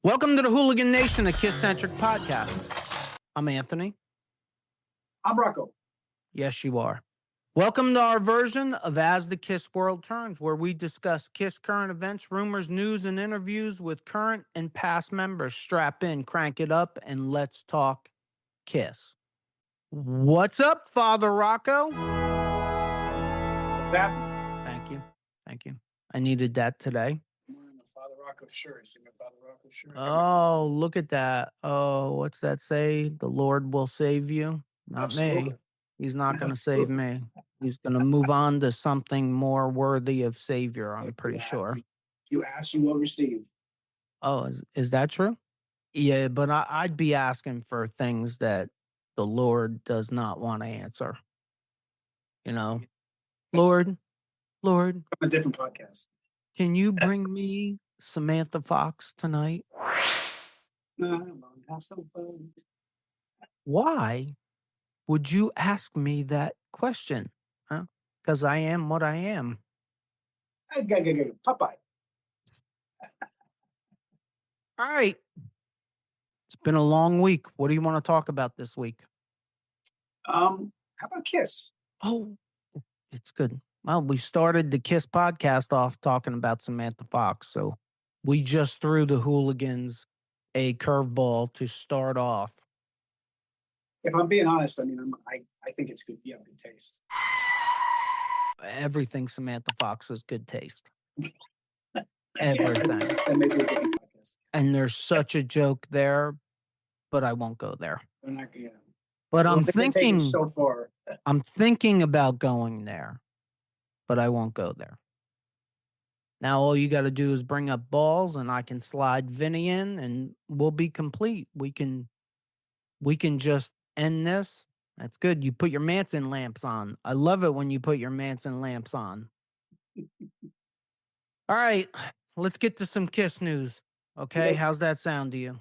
Welcome to the Hooligan Nation, a KISS-Centric podcast. I'm Anthony. I'm Rocco. Yes, you are. Welcome to our version of As the KISS World Turns, where we discuss KISS current events, rumors, news, and interviews with current and past members. Strap in, crank it up, and let's talk KISS. What's up, Father Rocco? What's happening? Thank you. I needed that today. I'm wearing a Father Rocco shirt. You see my Father Rocco shirt? Oh, look at that. Oh, what's that say? The Lord will save you. Not Absolutely. me. He's not going to save me. He's going to move on to something more worthy of Savior, I'm pretty sure. You ask, you will receive. Oh, is that true? Yeah, but I'd be asking for things that the Lord does not want to answer. You know, Lord, I'm a different podcast. can you bring me Samantha Fox tonight? No, have some fun. Why would you ask me that question? Huh? Because I am what I am. Popeye. All right. It's been a long week. What do you want to talk about this week? How about KISS? Oh, it's good. Well, we started the KISS podcast off talking about Samantha Fox. So we just threw the hooligans a curveball to start off. If I'm being honest, I mean, I think it's good. You have good taste. Everything Samantha Fox is good taste. Everything. That may be a different podcast. And there's such a joke there, but I won't go there. We're not gonna. But Well, I'm they've been taken thinking so far. I'm thinking about going there, but I won't go there. Now all you got to do is bring up balls, and I can slide Vinny in, and we'll be complete. We can just end this. That's good. You put your Manson lamps on. I love it when you put your Manson lamps on. All right, let's get to some KISS news. Okay, how's that sound to you?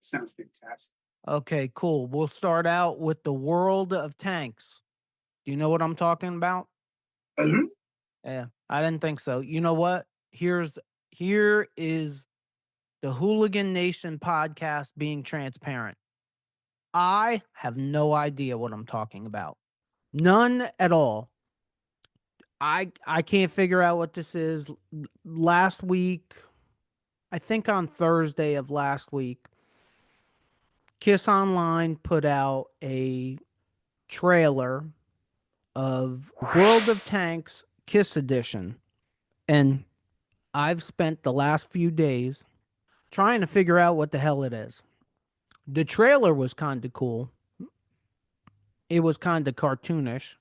Sounds fantastic. Okay, cool. We'll start out with the world of tanks. Do you know what I'm talking about? Mm-hmm. Yeah, I didn't think so. You know what? Here is the Hooligan Nation podcast being transparent. I have no idea what I'm talking about. None at all. I can't figure out what this is. Last week, I think on Thursday of last week, KISS Online put out a trailer of World of Tanks KISS Edition. And I've spent the last few days trying to figure out what the hell it is. The trailer was kind of cool. It was kind of cartoonish.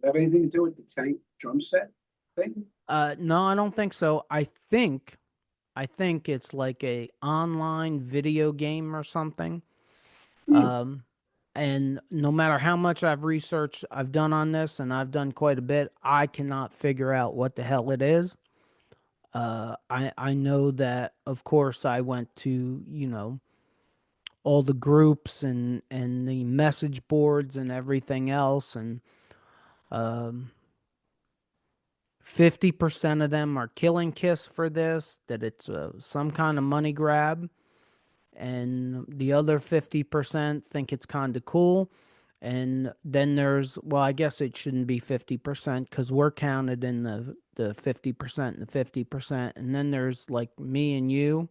Have anything to do with the tank drum set thing? No, I don't think so. I think it's like a online video game or something. And no matter how much I've done on this, and I've done quite a bit, I cannot figure out what the hell it is. I know that, of course, I went to, all the groups and the message boards and everything else, and 50% of them are killing KISS for this, that it's some kind of money grab, and the other 50% think it's kind of cool. And then there's, well, I guess it shouldn't be 50% because we're counted in the 50% and the 50%. And then there's like me and you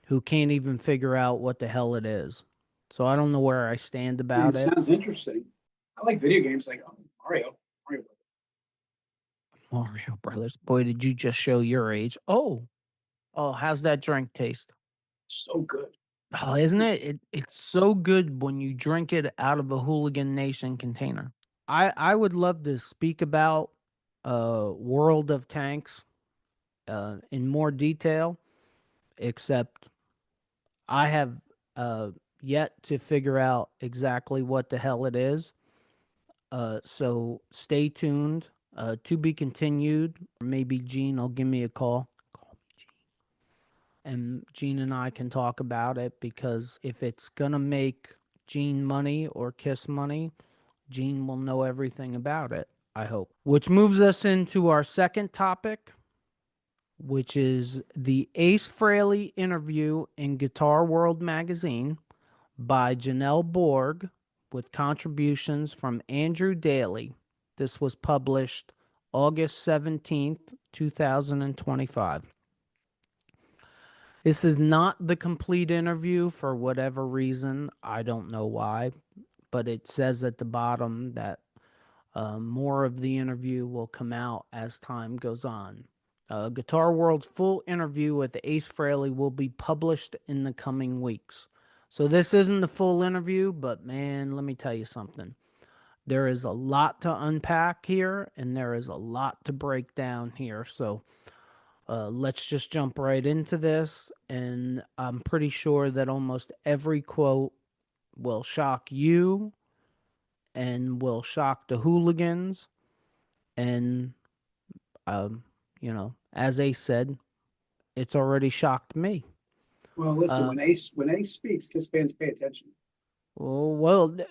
who can't even figure out what the hell it is. So I don't know where I stand about it. Sounds interesting. I like video games like Mario. Mario Brothers. Boy, did you just show your age. Oh, how's that drink taste? So good. Oh, isn't it? It's so good when you drink it out of a Hooligan Nation container. I would love to speak about World of Tanks in more detail, except I have yet to figure out exactly what the hell it is. So stay tuned. To be continued. Maybe Gene will give me a call. Call me Gene. And Gene and I can talk about it, because if it's going to make Gene money or KISS money, Gene will know everything about it, I hope. Which moves us into our second topic. which is the Ace Frehley interview in Guitar World magazine by Janelle Borg with contributions from Andrew Daly. This was published August 17th, 2025. This is not the complete interview for whatever reason. I don't know why, but it says at the bottom that more of the interview will come out as time goes on. Guitar World's full interview with Ace Frehley will be published in the coming weeks. So this isn't the full interview, but man, let me tell you something. There is a lot to unpack here, and there is a lot to break down here. So let's just jump right into this. And I'm pretty sure that almost every quote will shock you and will shock the hooligans. And, as Ace said, it's already shocked me. Well, listen, Uh, when Ace speaks, Kiss fans pay attention.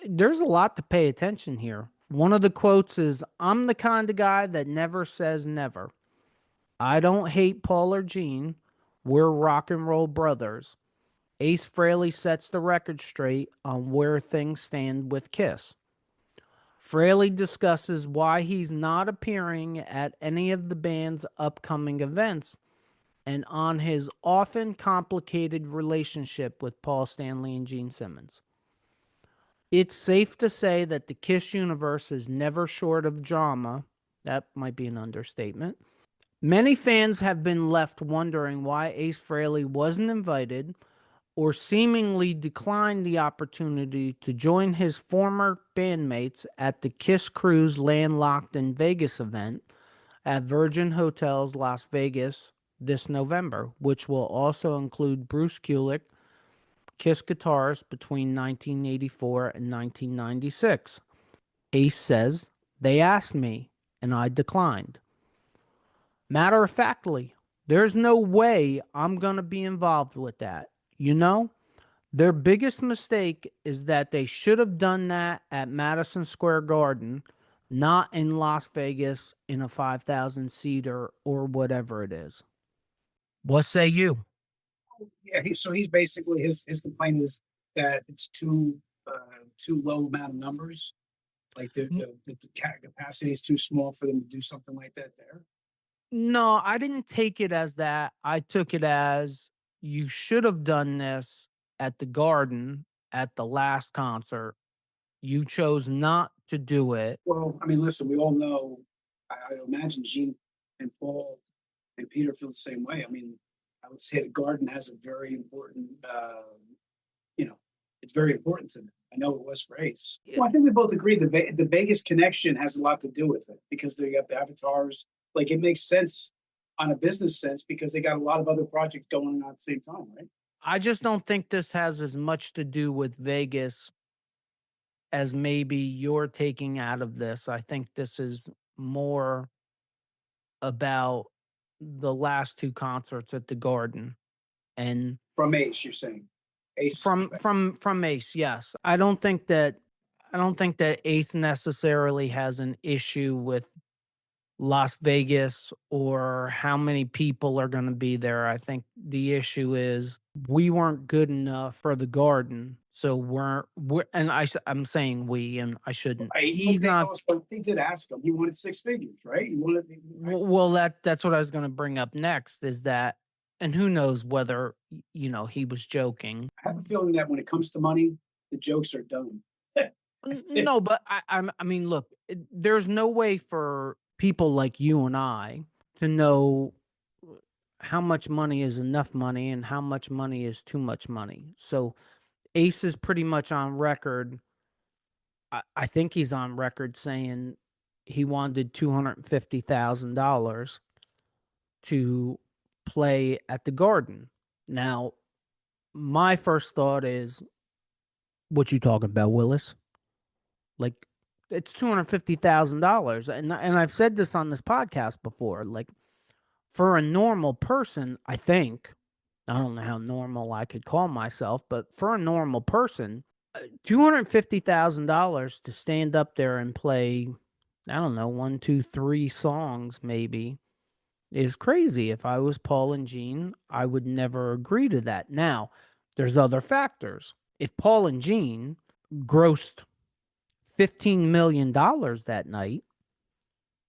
there's a lot to pay attention here. One of the quotes is, "I'm the kind of guy that never says never. I don't hate Paul or Gene. We're rock and roll brothers." Ace Frehley sets the record straight on where things stand with Kiss. Frehley discusses why he's not appearing at any of the band's upcoming events and on his often complicated relationship with Paul Stanley and Gene Simmons. It's safe to say that the KISS universe is never short of drama. That might be an understatement. Many fans have been left wondering why Ace Frehley wasn't invited or seemingly declined the opportunity to join his former bandmates at the KISS Kruise Landlocked in Vegas event at Virgin Hotels Las Vegas this November, which will also include Bruce Kulick, KISS guitarist between 1984 and 1996. Ace says, "They asked me, and I declined. Matter of factly, there's no way I'm going to be involved with that. You know, their biggest mistake is that they should have done that at Madison Square Garden, not in Las Vegas in a 5,000 seater or whatever it is." What say you? Yeah, so he's basically his complaint is that it's too low amount of numbers. Like the capacity is too small for them to do something like that there. No, I didn't take it as that. I took it as, you should have done this at the Garden at the last concert. You chose not to do it. Well, I mean, listen, we all know. I imagine Gene and Paul and Peter feel the same way. I mean, I would say the Garden has a very important, you know, it's very important to them. I know it was for Ace. Well, I think we both agree the Vegas connection has a lot to do with it because they got the avatars. Like it makes sense on a business sense because they got a lot of other projects going on at the same time, right? I just don't think this has as much to do with Vegas as maybe you're taking out of this. I think this is more about the last two concerts at the Garden. And From Ace, you're saying Ace from Ace, yes. I don't think that Ace necessarily has an issue with Las Vegas or how many people are going to be there. I think the issue is we weren't good enough for the Garden. So I'm saying we, and I shouldn't. He's not. They did ask him. He wanted six figures, right? He wanted. Well, that's what I was going to bring up next, is that, and who knows whether, he was joking. I have a feeling that when it comes to money, the jokes are done. No, but I mean, look, there's no way for people like you and I to know how much money is enough money and how much money is too much money. So Ace is pretty much on record. I think he's on record saying he wanted $250,000 to play at the Garden. Now, my first thought is, what you talking about, Willis? Like, it's $250,000, and I've said this on this podcast before. Like, for a normal person, I think, I don't know how normal I could call myself, but for a normal person, $250,000 to stand up there and play, I don't know, one, two, three songs maybe, is crazy. If I was Paul and Jean, I would never agree to that. Now, there's other factors. If Paul and Jean grossed $15 million that night,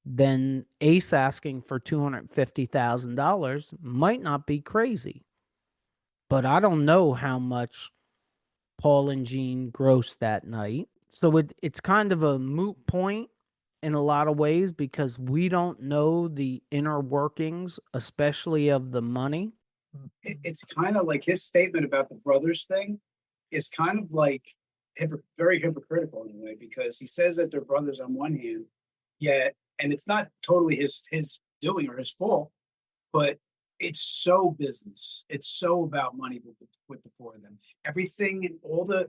then Ace asking for $250,000 might not be crazy. But I don't know how much Paul and Jean grossed that night. So it's kind of a moot point in a lot of ways because we don't know the inner workings, especially of the money. It's kind of like his statement about the brothers thing is kind of like very hypocritical in a way because he says that they're brothers on one hand, yet, and it's not totally his doing or his fault, but it's so business. It's so about money with the four of them. Everything and all the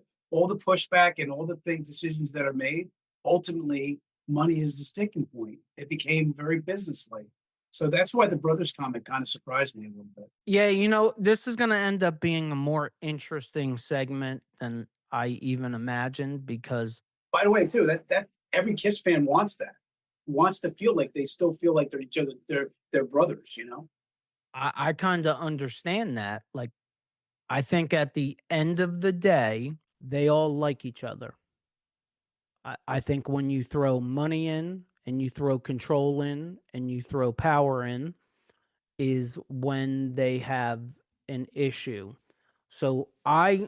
pushback and all the things decisions that are made, ultimately, money is the sticking point. It became very businesslike. So that's why the brothers comment kind of surprised me a little bit. Yeah, this is going to end up being a more interesting segment than I even imagined because By the way, too, that every Kiss fan wants that. Wants to feel like they still feel like they're each other, they're brothers, you know? I kind of understand that. Like, I think at the end of the day, they all like each other. I think when you throw money in and you throw control in and you throw power in, is when they have an issue. So I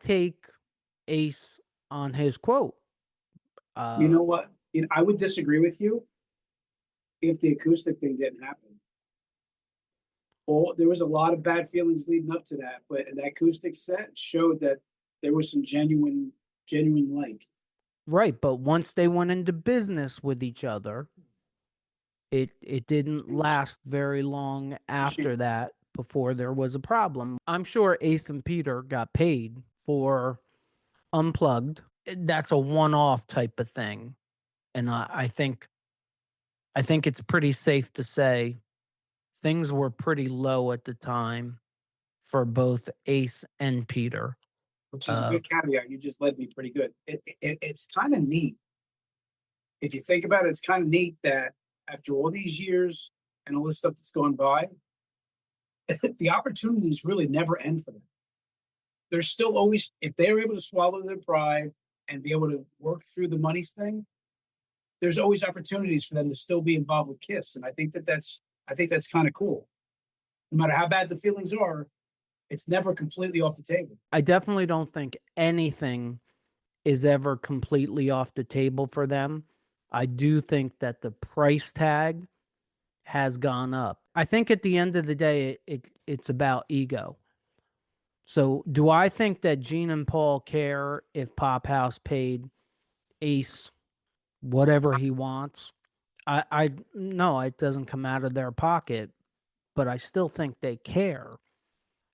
take Ace on his quote. You Uh know what? I would disagree with you if the acoustic thing didn't happen. There was a lot of bad feelings leading up to that, but that acoustic set showed that there was some genuine like. right, but once they went into business with each other, it didn't Changed. last very long It after changed. that before there was a problem. I'm sure Ace and Peter got paid for Unplugged. That's a one-off type of thing. And I think it's pretty safe to say things were pretty low at the time for both Ace and Peter. Which is a Uh, good caveat. You just led me pretty good. It's kind of neat. If you think about it, it's kind of neat that after all these years and all this stuff that's gone by, the opportunities really never end for them. There's still always, if they're able to swallow their pride and be able to work through the money thing, there's always opportunities for them to still be involved with Kiss. And I think that's kind of cool. No matter how bad the feelings are, it's never completely off the table. I definitely don't think anything is ever completely off the table for them. I do think that the price tag has gone up. I think at the end of the day, it's about ego. So, do I think that Gene and Paul care if Pop House paid Ace whatever he wants? I no, it doesn't come out of their pocket, but I still think they care.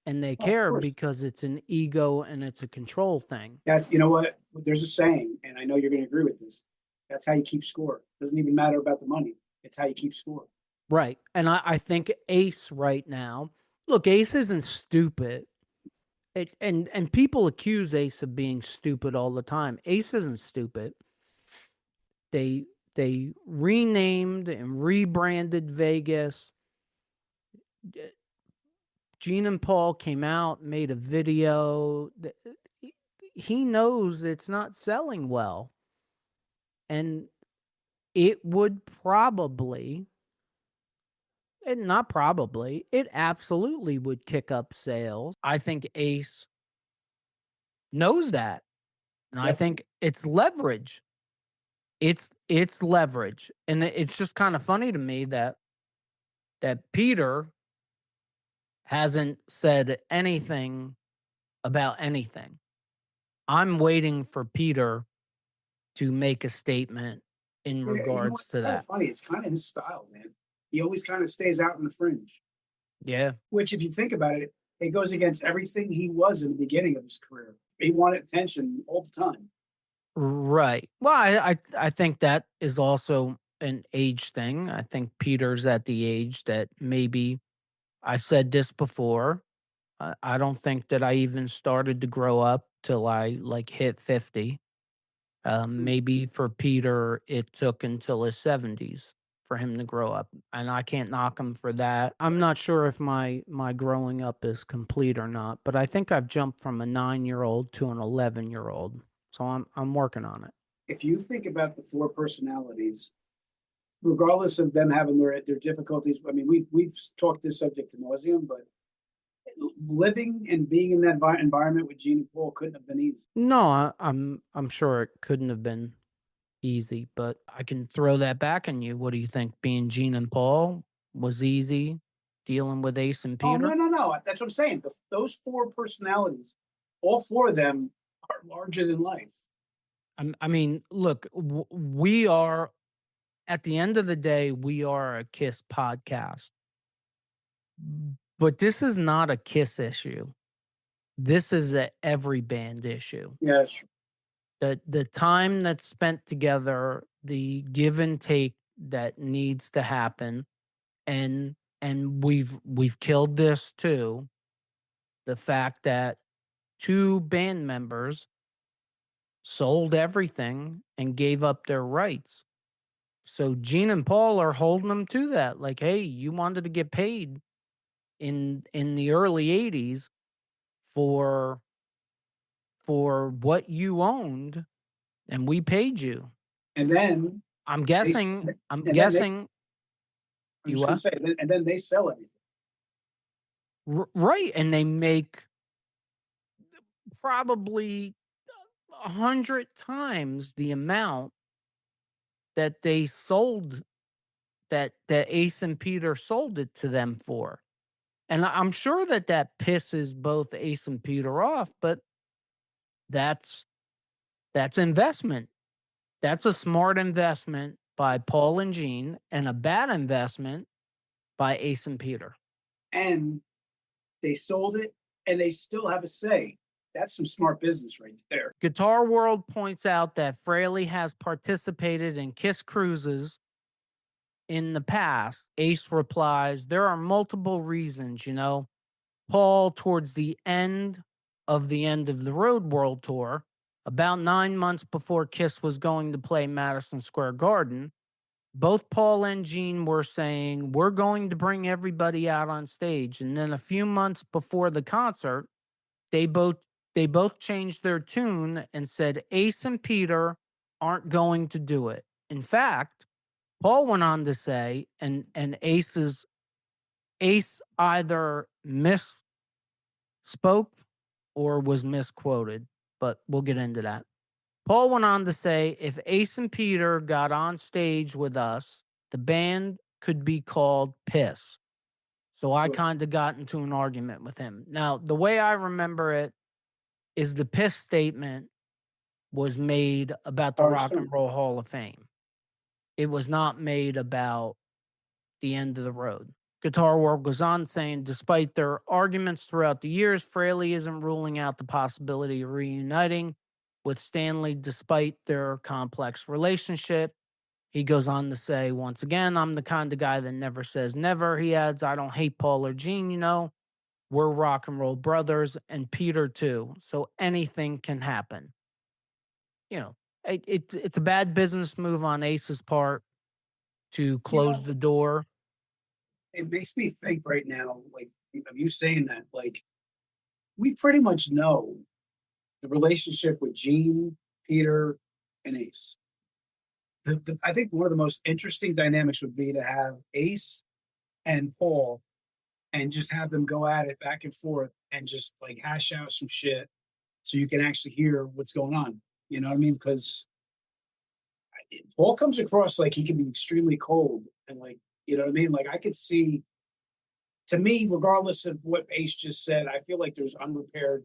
And they Oh, of care course. because it's an ego and it's a control thing. That's, you know what? There's a saying, and I know you're going to agree with this. That's how you keep score. It doesn't even matter about the money. It's how you keep score. Right. And I think Ace right now, look, Ace isn't stupid. And people accuse Ace of being stupid all the time. Ace isn't stupid. They they renamed and rebranded Vegas. Gene and Paul came out, made a video. He knows it's not selling well. And it would probably, and not probably, it absolutely would kick up sales. I think Ace knows that. And I Definitely. think it's leverage. It's leverage. And it's just kind of funny to me that Peter hasn't said anything about anything. I'm waiting for Peter to make a statement in Yeah, you know what? regards It's to kind of that. funny. It's kind of his style, man. He always kind of stays out in the fringe, Yeah. which, if you think about it, it goes against everything he was in the beginning of his career. He wanted attention all the time. Right. Well, I think that is also an age thing. I think Peter's at the age that maybe I said this before. I don't think that I even started to grow up till I like hit 50. Hmm. Maybe for Peter, it took until his 70s for him to grow up, and I can't knock him for that. I'm not sure if my growing up is complete or not, but I think I've jumped from a 9-year-old to an 11-year-old. So I'm working on it. If you think about the four personalities, regardless of them having their difficulties, I mean, we've talked this subject to nauseum, but living and being in that environment with Gene and Paul couldn't have been easy. No, I'm sure it couldn't have been easy, but I can throw that back on you. What do you think? Being Gene and Paul was easy, dealing with Ace and Oh no, Peter? no, no! That's what I'm saying. Those four personalities, all four of them are larger than life. I mean, look, we are at the end of the day, we are a Kiss podcast, but this is not a Kiss issue. This is a every band issue. Yes, The time that's spent together, the give and take that needs to happen, and we've killed this too. The fact that two band members sold everything and gave up their rights. So Gene and Paul are holding them to that. Like, hey, you wanted to get paid in the early 80s for what you owned, and we paid you. and then I'm they, guessing I'm and then they. guessing I'm you just going to say, and then they sell everything. right, and they make probably 100 times the amount that they sold that Ace and Peter sold it to them for. And I'm sure that pisses both Ace and Peter off, but that's investment. That's a smart investment by Paul and Gene and a bad investment by Ace and Peter. And they sold it, and they still have a say. That's some smart business right there. Guitar World points out that Frehley has participated in KISS Cruises in the past. Ace replies, there are multiple reasons, you know. Paul, towards the end of the Road World Tour, about 9 months before Kiss was going to play Madison Square Garden, both Paul and Gene were saying, we're going to bring everybody out on stage. And then a few months before the concert, they both changed their tune and said Ace and Peter aren't going to do it. In fact, Paul went on to say, and Ace either misspoke or was misquoted, but we'll get into that. Paul went on to say, if Ace and Peter got on stage with us, the band could be called Piss. So I kind of got into an argument with him. Now, the way I remember it is the Piss statement was made about the Rock and Roll Hall of Fame. It was not made about the end of the road. Guitar World goes on saying, despite their arguments throughout the years, Frehley isn't ruling out the possibility of reuniting with Stanley despite their complex relationship. He goes on to say, once again, I'm the kind of guy that never says never. He adds, I don't hate Paul or Gene, you know. We're rock and roll brothers, and Peter too. So anything can happen. You know, it's a bad business move on Ace's part to close the door. It makes me think right now, like of you saying that, like we pretty much know the relationship with Gene, Peter, and Ace. I think one of the most interesting dynamics would be to have Ace and Paul and just have them go at it back and forth and just like hash out some shit so you can actually hear what's going on. You know what I mean? Because Paul comes across like he can be extremely cold and like, you know what I mean? Like I could see, to me, regardless of what Ace just said, I feel like there's unrepaired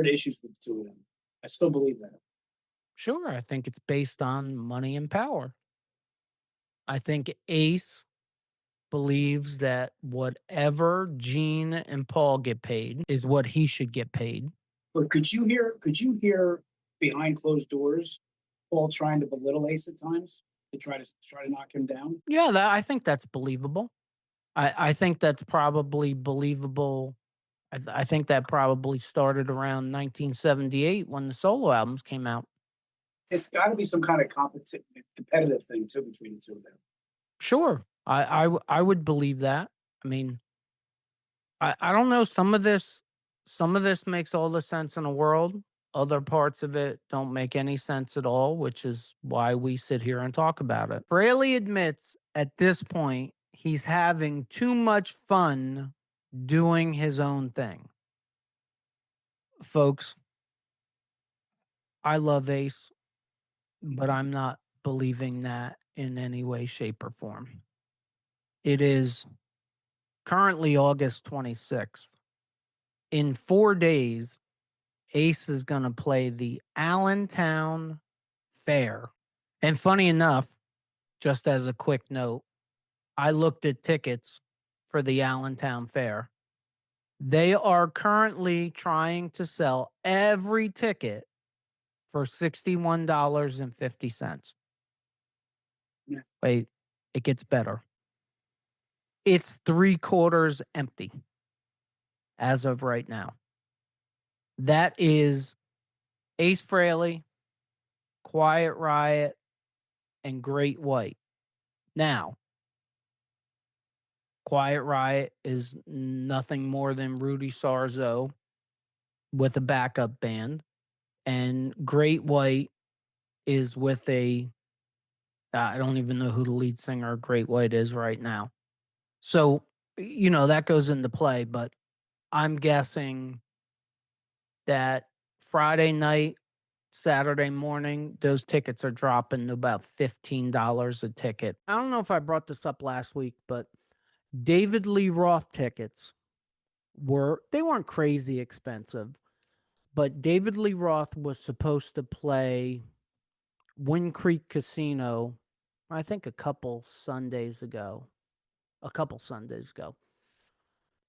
issues with the two of them. I still believe that. Sure, I think it's based on money and power. I think Ace believes that whatever Gene and Paul get paid is what he should get paid. But could you hear behind closed doors Paul trying to belittle Ace at times to try to knock him down? Yeah, I think that's believable. I think that's probably believable. I think that probably started around 1978 when the solo albums came out. It's got to be some kind of competitive thing too between the two of them. Sure. I would believe that. I mean, I don't know, some of this makes all the sense in the world. Other parts of it don't make any sense at all, which is why we sit here and talk about it. Frehley admits at this point he's having too much fun doing his own thing. Folks, I love Ace, but I'm not believing that in any way, shape, or form. It is currently August 26th. In 4 days, Ace is going to play the Allentown Fair. And funny enough, just as a quick note, I looked at tickets for the Allentown Fair. They are currently trying to sell every ticket for $61.50. Yeah. Wait, it gets better. It's 3/4 empty as of right now. That is Ace Frehley, Quiet Riot, and Great White. Now, Quiet Riot is nothing more than Rudy Sarzo with a backup band, and Great White is with a I don't even know who the lead singer of Great White is right now. So, that goes into play, but I'm guessing that Friday night, Saturday morning, those tickets are dropping to about $15 a ticket. I don't know if I brought this up last week, but David Lee Roth tickets they weren't crazy expensive, but David Lee Roth was supposed to play Wind Creek Casino, I think a couple Sundays ago.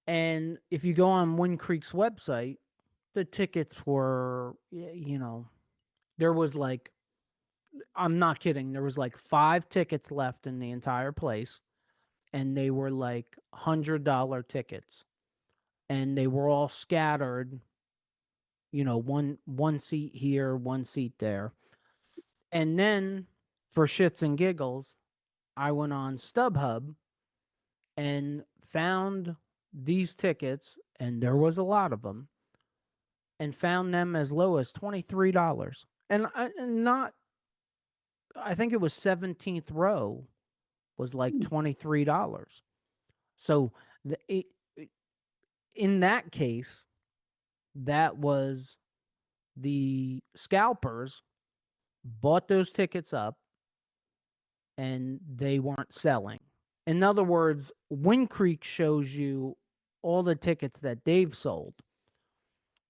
And if you go on Wind Creek's website, the tickets were, there was like, I'm not kidding, there was like 5 tickets left in the entire place, and they were like $100 tickets, and they were all scattered, one seat here, one seat there. And then for shits and giggles, I went on StubHub and found these tickets, and there was a lot of them, and found them as low as $23. And I think it was 17th row was like $23. So in that case, that was the scalpers bought those tickets up and they weren't selling. In other words, Wind Creek shows you all the tickets that they've sold,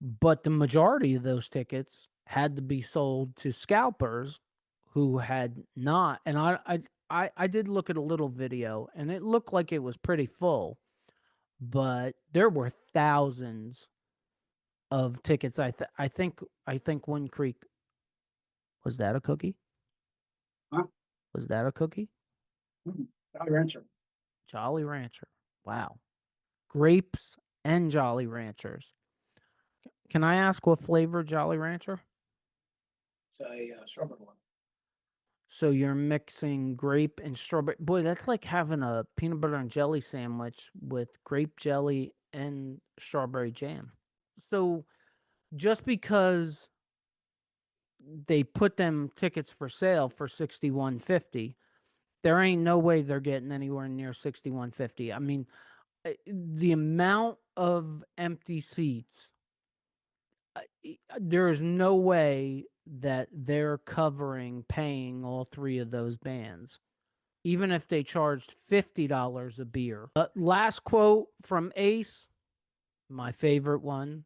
but the majority of those tickets had to be sold to scalpers who had not. And I did look at a little video, and it looked like it was pretty full, but there were thousands of tickets. I think Wind Creek, was that a cookie? Huh? Was that a cookie? Jolly Rancher. Jolly Rancher. Wow. Grapes and Jolly Ranchers. Can I ask what flavor Jolly Rancher? It's a strawberry one. So you're mixing grape and strawberry. Boy, that's like having a peanut butter and jelly sandwich with grape jelly and strawberry jam. So just because they put them tickets for sale for $61.50, there ain't no way they're getting anywhere near $61.50. I mean, the amount of empty seats, there is no way that they're covering paying all 3 of those bands, even if they charged $50 a beer. Last quote from Ace, my favorite one,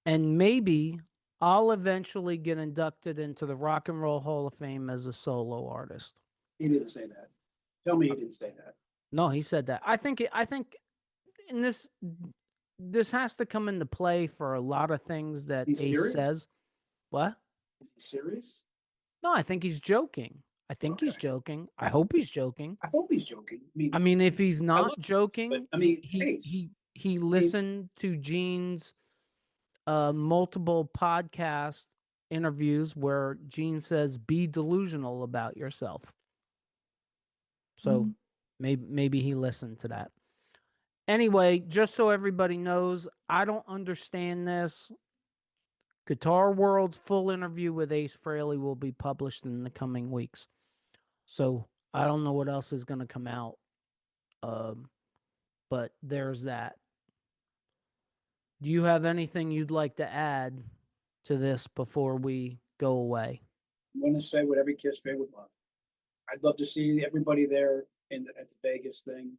and maybe I'll eventually get inducted into the Rock and Roll Hall of Fame as a solo artist. He didn't say that. Tell me he didn't say that. No, he said that. I think in this has to come into play for a lot of things that He's Ace serious? says. What? Is he serious? No, I think he's joking. I think he's Okay. joking. I hope he's joking. I hope he's joking. I mean, if he's not love joking, but I mean, he listened to Gene's multiple podcast interviews where Gene says, be delusional about yourself. So Maybe he listened to that. Anyway, just so everybody knows, I don't understand this. Guitar World's full interview with Ace Frehley will be published in the coming weeks. So I don't know what else is going to come out. But there's that. Do you have anything you'd like to add to this before we go away? I'm going to say what every KISS fan would love. I'd love to see everybody there at the Vegas thing.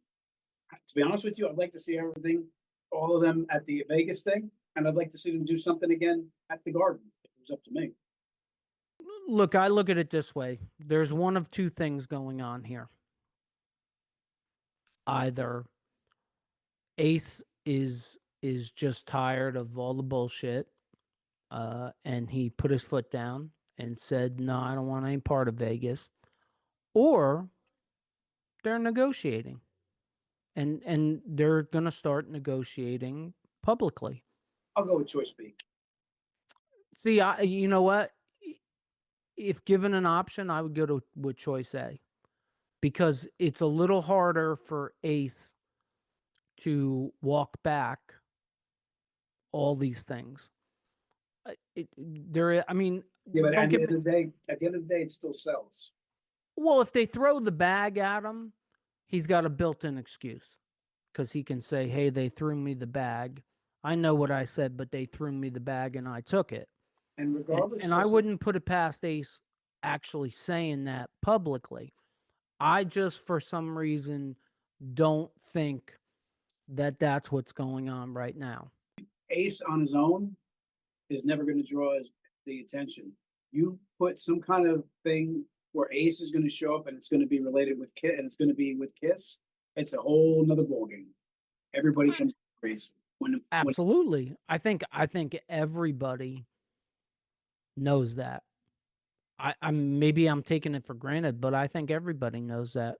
To be honest with you, I'd like to see everything, all of them at the Vegas thing, and I'd like to see them do something again at the Garden, if it was up to me. Look, I look at it this way. There's one of two things going on here. Either Ace is just tired of all the bullshit, and he put his foot down and said, no, I don't want any part of Vegas, or they're negotiating, and they're going to start negotiating publicly. I'll go with choice B. See, you know what? If given an option, I would go with choice A, because it's a little harder for Ace to walk back all these things. I mean, yeah, but at the end of the day, it still sells. Well, if they throw the bag at him, he's got a built-in excuse, because he can say, hey, they threw me the bag. I know what I said, but they threw me the bag and I took it. And regardless, and I wouldn't put it past Ace actually saying that publicly. I just, for some reason, don't think that that's what's going on right now. Ace on his own is never going to draw the attention. You put some kind of thing where Ace is going to show up and it's going to be related with KISS, and it's going to be with KISS. It's a whole nother ballgame. Everybody comes crazy. Absolutely. I think everybody knows that. Maybe I'm taking it for granted, but I think everybody knows that.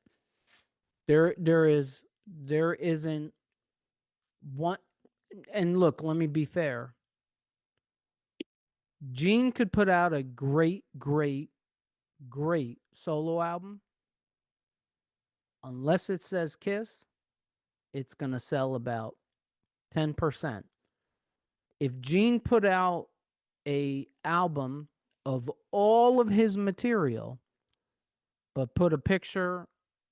There isn't one. And look, let me be fair. Gene could put out a great solo album. Unless it says KISS, it's going to sell about 10%. If Gene put out a album of all of his material, but put a picture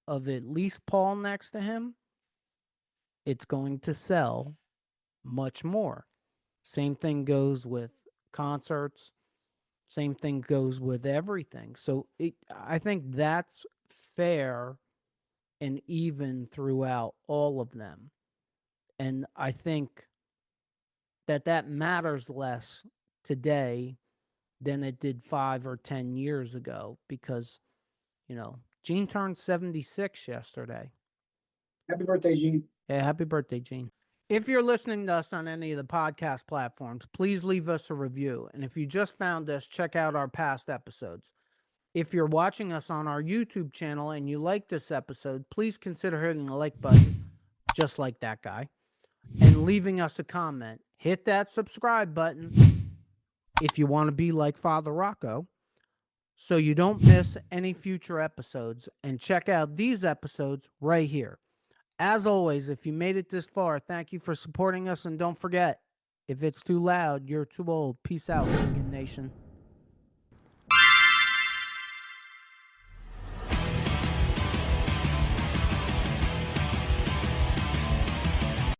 of at least Paul next to him, it's going to sell much more. Same thing goes with concerts. Same thing goes with everything. So I think that's fair and even throughout all of them. And I think that matters less today than it did 5 or 10 years ago, because, Gene turned 76 yesterday. Happy birthday, Gene. Yeah, happy birthday, Gene. If you're listening to us on any of the podcast platforms, please leave us a review. And if you just found us, check out our past episodes. If you're watching us on our YouTube channel and you like this episode, please consider hitting the like button, just like that guy, and leaving us a comment. Hit that subscribe button if you want to be like Father Rocco, so you don't miss any future episodes. And check out these episodes right here. As always, if you made it this far, thank you for supporting us. And don't forget, if it's too loud, you're too old. Peace out, Hooligan Nation.